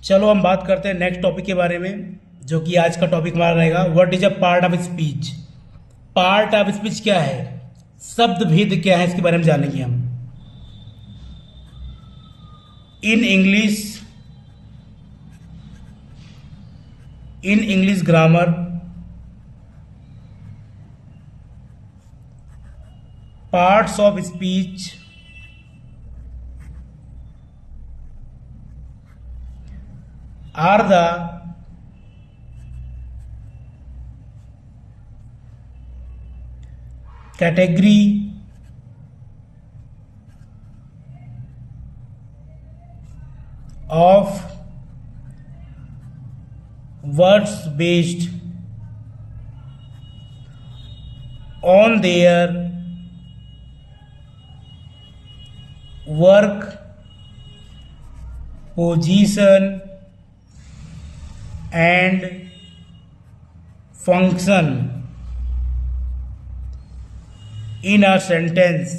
चलो हम बात करते हैं नेक्स्ट टॉपिक के बारे में, जो कि आज का टॉपिक हमारा रहेगा what is a part of speech. Part of speech क्या है, शब्द भेद क्या है, इसके बारे में जानेंगे हम। इन English grammar, parts of speech are the category of words based on their work, position and function in a sentence।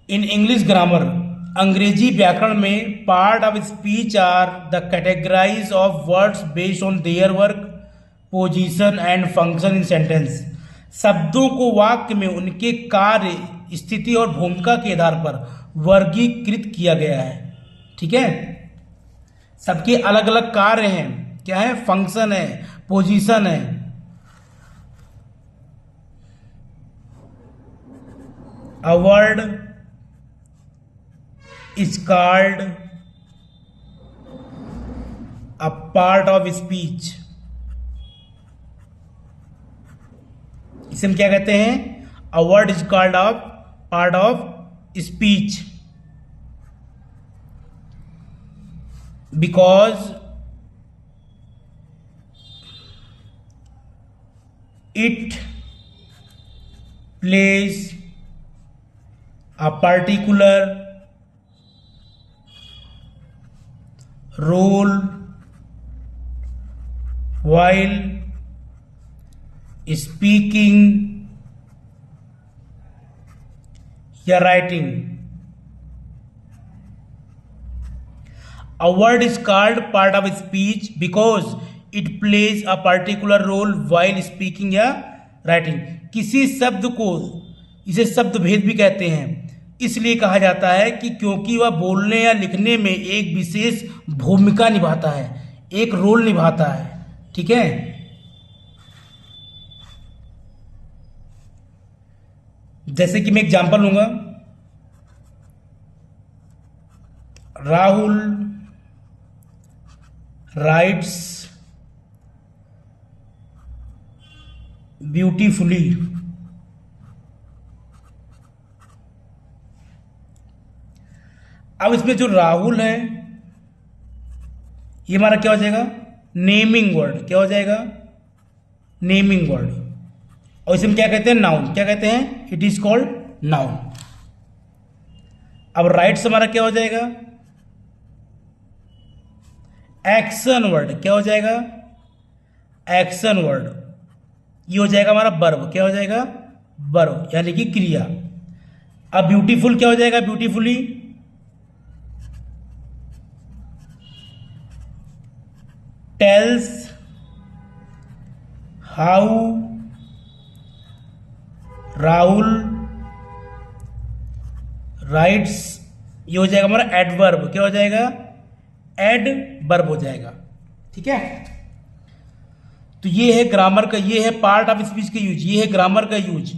In English grammar, अंग्रेजी व्याकरण में part of speech are the categorize of words based on their work, position and function in sentence. शब्दों को वाक्य में उनके कार्य, स्थिति और भूमिका के आधार पर वर्गीकृत किया गया है। ठीक है, सबके अलग अलग कार्य हैं, क्या है, फंक्शन है, पोजीशन है। A word is called a part of speech. इसे हम क्या कहते हैं, a word is called a part of speech because it plays a particular role while speaking या writing। A word is called part of speech because it plays a particular role while speaking या writing। किसी शब्द को, इसे शब्द भेद भी कहते हैं, इसलिए कहा जाता है कि क्योंकि वह बोलने या लिखने में एक विशेष भूमिका निभाता है, एक रोल निभाता है। ठीक है, जैसे कि मैं एग्जांपल लूंगा, राहुल राइट्स ब्यूटीफुली। अब इसमें जो राहुल है, ये हमारा क्या हो जाएगा, नेमिंग वर्ड। क्या हो जाएगा, नेमिंग वर्ड। और इसे हम क्या कहते हैं, नाउन। क्या कहते हैं, इट इज कॉल्ड नाउन। अब राइट्स हमारा क्या हो जाएगा, एक्शन वर्ड। क्या हो जाएगा, एक्शन वर्ड। ये हो जाएगा हमारा वर्ब। क्या हो जाएगा, वर्ब, यानी कि क्रिया। अब ब्यूटीफुल क्या हो जाएगा, beautifully tales how Rahul rights. ये हो जाएगा हमारा एडवर्ब। क्या हो जाएगा, एडवर्ब हो जाएगा। ठीक है, तो ये है ग्रामर का, ये है पार्ट ऑफ स्पीच का यूज, ये है ग्रामर का यूज।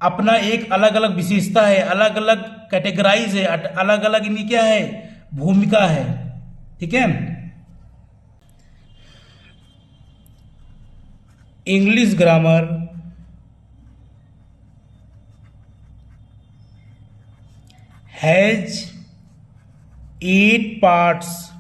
अपना एक अलग अलग विशेषता है, अलग अलग कैटेगराइज है, अलग अलग इनकी क्या है, भूमिका है। ठीक है, English grammar has 8 पार्ट्स8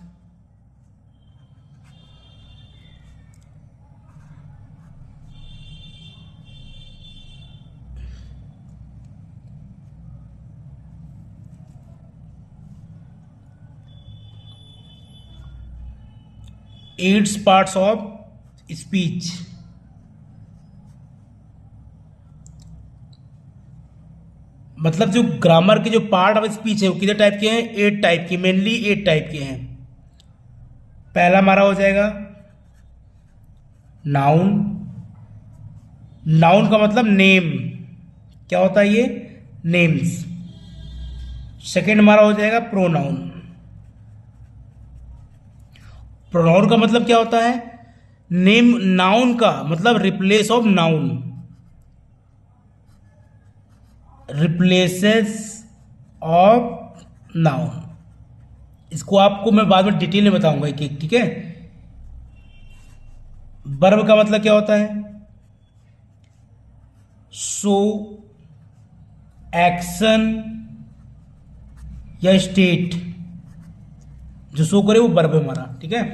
parts of speech। मतलब जो ग्रामर के जो पार्ट ऑफ स्पीच है वो कितने टाइप के हैं? 8 टाइप के, मेनली 8 टाइप के हैं। पहला हमारा हो जाएगा नाउन। नाउन का मतलब नेम, क्या होता है ये? नेम्स। सेकेंड हमारा हो जाएगा प्रोनाउन। प्रोनाउन का मतलब क्या होता है? नेम, नाउन का मतलब replace of noun, replaces of noun. इसको आपको मैं बाद में डिटेल में बताऊंगा एक एक, ठीक है। वर्ब का मतलब क्या होता है? शो, एक्शन या स्टेट, जो शो करे वो वर्ब है हमारा, ठीक है।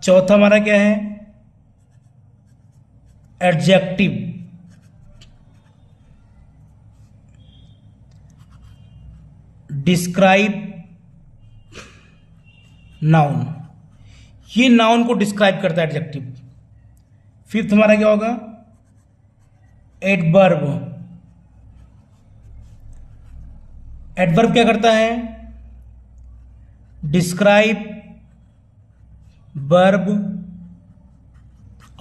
चौथा हमारा क्या है? एडजेक्टिव। डिस्क्राइब नाउन, ये नाउन को डिस्क्राइब करता है एडजेक्टिव। फिफ्थ हमारा क्या होगा? एडवर्ब। एडवर्ब क्या करता है? डिस्क्राइब वर्ब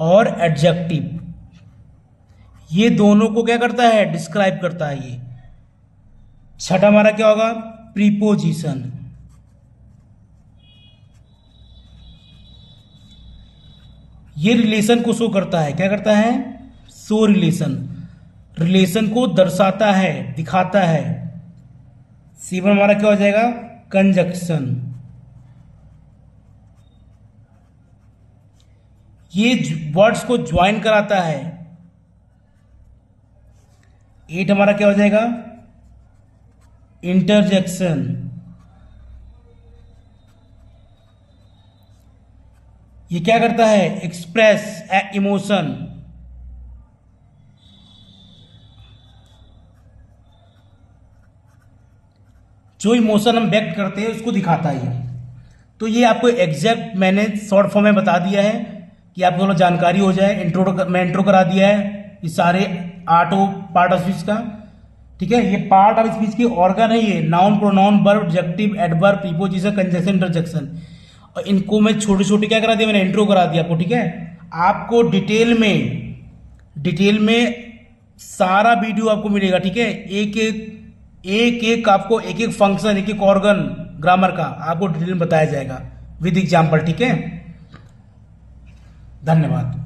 और एडजेक्टिव, ये दोनों को क्या करता है? डिस्क्राइब करता है ये। छठा हमारा क्या होगा? प्रीपोजिशन। ये रिलेशन को शो करता है, क्या करता है? शो रिलेशन, रिलेशन को दर्शाता है, दिखाता है। सेवन हमारा क्या हो जाएगा? कंजक्शन। ये वर्ड्स को ज्वाइन कराता है। एट हमारा क्या हो जाएगा? इंटरजेक्शन। ये क्या करता है? Express emotion. जो इमोशन हम व्यक्त करते हैं उसको दिखाता है ये। तो ये आपको एग्जैक्ट मैंने शॉर्ट फॉर्म में बता दिया है कि आपको थोड़ा जानकारी हो जाए। मैं इंट्रो करा दिया है ये सारे आठों पार्ट ऑफ स्पीच का, ठीक है। ये पार्ट ऑफ स्पीच की ऑर्गन है ये, noun, pronoun, verb, adjective, adverb, preposition, conjunction, interjection. और इनको मैं छोटे छोटे क्या करा दिया? मैंने इंट्रो करा दिया आपको, ठीक है। आपको डिटेल में सारा वीडियो आपको मिलेगा, ठीक है। एक एक आपको एक एक फंक्शन, एक एक ऑर्गन ग्रामर का आपको डिटेल में बताया जाएगा विद एग्जाम्पल, ठीक है। धन्यवाद।